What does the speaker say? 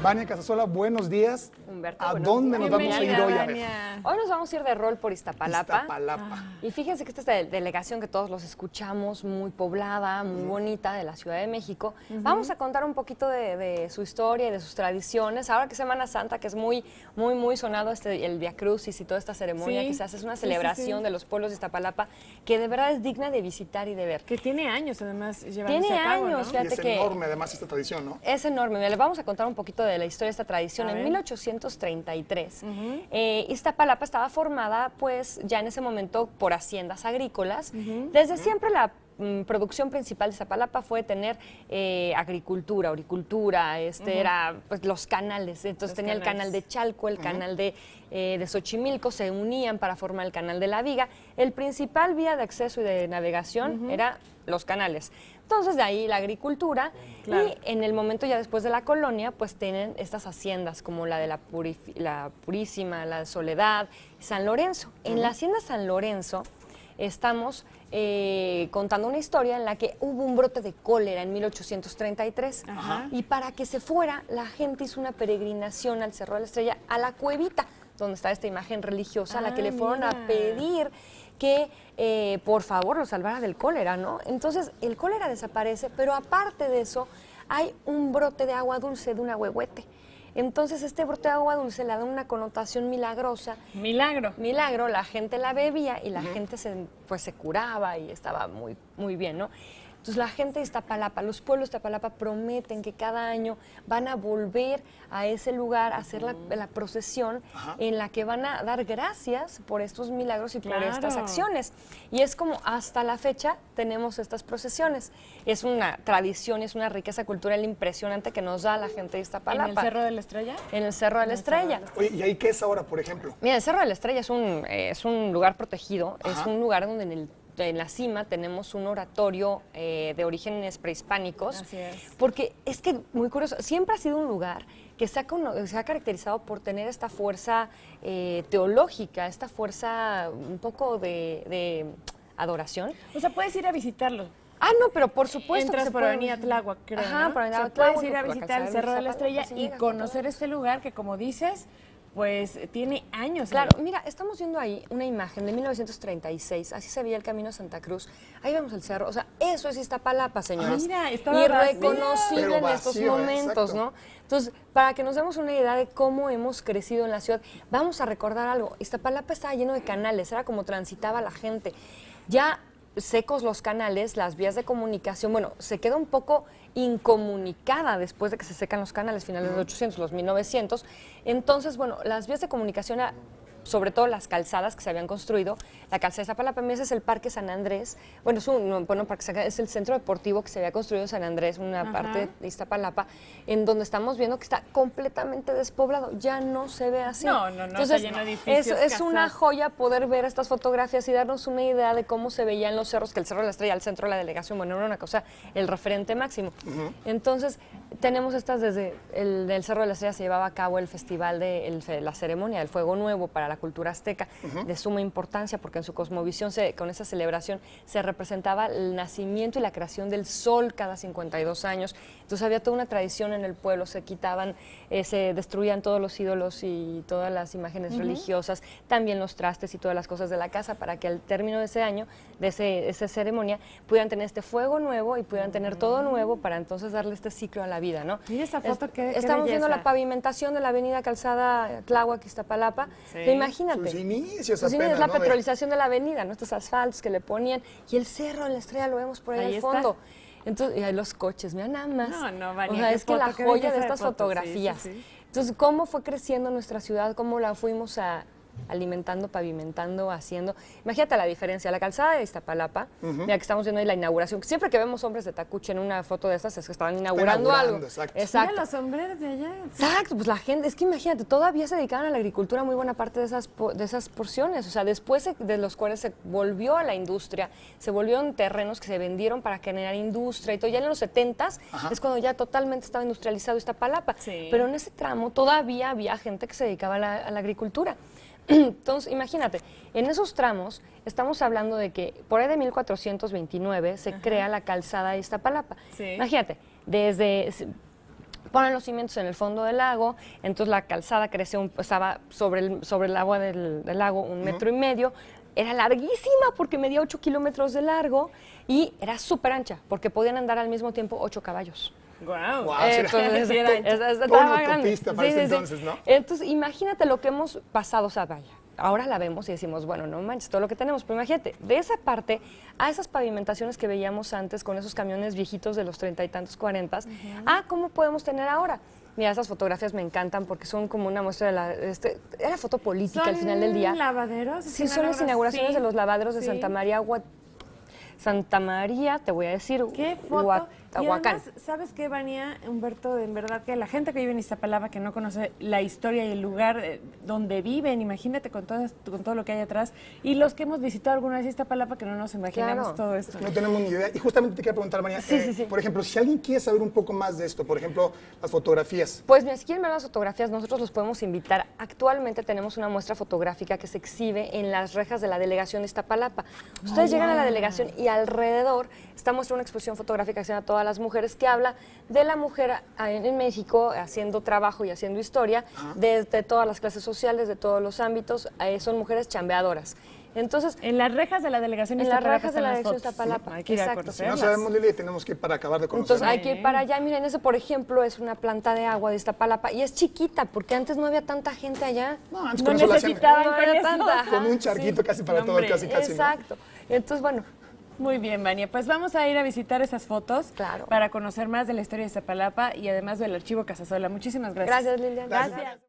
Vania Casasola, buenos días. Humberto, ¿A buenos dónde días. nos vamos a ir hoy? A ver. Hoy nos vamos a ir de rol por Iztapalapa. Iztapalapa. Y fíjense que esta es la delegación que todos los escuchamos, muy poblada, muy bonita, de la Ciudad de México. Vamos a contar un poquito de su historia y de sus tradiciones. Ahora que es Semana Santa, que es muy sonado el Vía Crucis y toda esta ceremonia que se hace, es una celebración de los pueblos de Iztapalapa que de verdad es digna de visitar y de ver. Que tiene años, además, llevándose Tiene a cabo, años, ¿no? fíjate Y es que enorme, además, esta tradición, ¿no? es enorme. Mira, les vamos a contar un poquito de la historia de esta tradición. A En ver. 1833, Iztapalapa estaba formada, pues, ya en ese momento por haciendas agrícolas. Desde siempre la producción principal de Iztapalapa fue tener agricultura, horticultura, era pues, los canales. Entonces tenía el canal de Chalco, el canal de Xochimilco, se unían para formar el canal de la Viga. El principal vía de acceso y de navegación era los canales. Entonces de ahí la agricultura y en el momento ya después de la colonia pues tienen estas haciendas como la de la Purísima, la de Soledad, San Lorenzo. En la hacienda San Lorenzo estamos contando una historia en la que hubo un brote de cólera en 1833 y para que se fuera la gente hizo una peregrinación al Cerro de la Estrella, a la cuevita donde está esta imagen religiosa a la que le fueron a pedir que por favor lo salvara del cólera, ¿no? Entonces el cólera desaparece, pero aparte de eso hay un brote de agua dulce de un ahuehuete. Entonces este brote de agua dulce le da una connotación milagrosa. Milagro, la gente la bebía y la gente se curaba y estaba muy bien, ¿no? Entonces la gente de Iztapalapa, los pueblos de Iztapalapa prometen que cada año van a volver a ese lugar a hacer la procesión en la que van a dar gracias por estos milagros y por estas acciones. Y es como hasta la fecha tenemos estas procesiones. Es una tradición, es una riqueza cultural impresionante que nos da la gente de Iztapalapa. ¿En el Cerro de la Estrella? En el Cerro de la Estrella. Oye, ¿y ahí qué es ahora, por ejemplo? Mira, el Cerro de la Estrella es un lugar protegido, es un lugar donde en la cima tenemos un oratorio de orígenes prehispánicos. Así es. Porque es que, muy curioso, siempre ha sido un lugar que se ha caracterizado por tener esta fuerza teológica, esta fuerza un poco de adoración. O sea, puedes ir a visitarlo. Ah, no, pero por supuesto Entras que se por puede. Avenida Tláhuac, creo, Ajá, ¿no? por Avenida O sea, puedes Tláhuac, ir a por la visitar el calzada Cerro de la Iztapalapa, Estrella pues, y llega, conocer este lugar que, como dices, pues tiene años. Claro, mira, estamos viendo ahí una imagen de 1936, así se veía el Camino a Santa Cruz. Ahí vemos el cerro, o sea, eso es Iztapalapa, señores. Mira, estaba irreconocible vacío. en estos Pero vacío, momentos, exacto. ¿no? Entonces, para que nos demos una idea de cómo hemos crecido en la ciudad, vamos a recordar algo. Iztapalapa estaba lleno de canales, era como transitaba la gente. Ya secos los canales, las vías de comunicación, bueno, se queda un poco incomunicada después de que se secan los canales, finales de los 800, los 1900. Entonces, bueno, las vías de comunicación, sobre todo las calzadas que se habían construido, la calzada de Iztapalapa, ese es el Parque San Andrés, bueno, es el centro deportivo que se había construido en San Andrés, una parte de Iztapalapa, en donde estamos viendo que está completamente despoblado, ya no se ve así. No, Entonces, está lleno de edificios, es una casas. joya poder ver estas fotografías y darnos una idea de cómo se veían los cerros, que el Cerro de la Estrella, al centro de la delegación, bueno, era una cosa, el referente máximo. Entonces, tenemos estas desde del Cerro de la Estrella se llevaba a cabo el festival la ceremonia del Fuego Nuevo para la cultura azteca, de suma importancia, porque en su cosmovisión, con esa celebración, se representaba el nacimiento y la creación del sol cada 52 años. Entonces había toda una tradición en el pueblo, se quitaban, se destruían todos los ídolos y todas las imágenes religiosas, también los trastes y todas las cosas de la casa, para que al término de ese año, de esa ceremonia, pudieran tener este fuego nuevo y pudieran tener todo nuevo para entonces darle este ciclo a la vida, ¿no? Mira esa foto, qué Estamos viendo belleza. la pavimentación de la avenida Calzada Tláhuac, Iztapalapa. Imagínate. Sus inicios Sus apenas, inicios, la ¿no? petrolización de la avenida, ¿no? Estos asfaltos que le ponían. Y el Cerro de la Estrella lo vemos por ahí, Ahí al está. fondo. Entonces, y ahí los coches, mira nada más. No, Vania, o sea, qué es que foto, la qué joya belleza de de estas foto, fotografías. sí. Entonces, cómo fue creciendo nuestra ciudad, cómo la fuimos alimentando, pavimentando, haciendo. Imagínate la diferencia, la calzada de Iztapalapa, mira que estamos viendo ahí la inauguración. Siempre que vemos hombres de Tacuche en una foto de estas es que estaban inaugurando algo. Exacto. Mira los sombreros de allá. Exacto, pues la gente, es que imagínate, todavía se dedicaban a la agricultura muy buena parte de esas porciones, o sea, después de los cuales se volvió a la industria, se volvieron terrenos que se vendieron para generar industria y todo, ya en los 70s es cuando ya totalmente estaba industrializado Iztapalapa, pero en ese tramo todavía había gente que se dedicaba a la agricultura. Entonces, imagínate, en esos tramos estamos hablando de que por ahí de 1429 se crea la calzada de Iztapalapa. Sí. Imagínate, desde Ponen los cimientos en el fondo del lago, entonces la calzada creció, estaba sobre el agua del lago 1,5 metros. Era larguísima porque medía 8 kilómetros de largo y era súper ancha porque podían andar al mismo tiempo 8 caballos. Guau. Wow, Entonces, sí era ancha. estaba Toda una grande. autopista para ese entonces, ¿no? Entonces, imagínate lo que hemos pasado, o sea, vaya. Ahora la vemos y decimos, bueno, no manches, todo lo que tenemos. Pero imagínate, de esa parte a esas pavimentaciones que veíamos antes con esos camiones viejitos de los 30 y tantos, 40, ¿cómo podemos tener ahora? Mira, esas fotografías me encantan porque son como una muestra de la... era foto política al final del día. ¿Son lavaderos? Sí, son las inauguraciones de los lavaderos de sí. Santa María, te voy a decir, ¿Qué foto? Y Huacán. además, ¿sabes qué, Vania? Humberto, en verdad que la gente que vive en Iztapalapa, que no conoce la historia y el lugar donde viven, imagínate con todo lo que hay atrás, y los que hemos visitado alguna vez Iztapalapa, que no nos imaginamos Claro. todo esto. No tenemos ni idea. Y justamente te quería preguntar, María, Sí. por ejemplo, si alguien quiere saber un poco más de esto, por ejemplo, las fotografías. Pues mira, si quieren ver las fotografías, nosotros los podemos invitar. Actualmente tenemos una muestra fotográfica que se exhibe en las rejas de la delegación de Iztapalapa. Ustedes llegan a la delegación y alrededor está muestra una exposición fotográfica que se llama Todas las Mujeres, que habla de la mujer en México haciendo trabajo y haciendo historia desde todas las clases sociales, de todos los ámbitos. Son mujeres chambeadoras. Entonces, En las rejas de la delegación en las Iztapalapa rejas de están la las delegación fotos. Iztapalapa, Hay que ir a exacto. Si no conocerlas. sabemos, Lili, tenemos que ir para acabar de conocer. entonces hay que ir para allá. Miren, ese, por ejemplo, es una planta de agua de Iztapalapa y es chiquita porque antes no había tanta gente allá. No, antes No con eso lo hacían necesitaban No con había eso. tanta, ajá. con un charquito casi para todo, hombre, casi, ¿no? Exacto. Entonces, bueno, Muy bien, Vania. Pues vamos a ir a visitar esas fotos Claro. para conocer más de la historia de Iztapalapa y además del archivo Casasola. Muchísimas gracias. gracias, Lilian. Gracias. Gracias.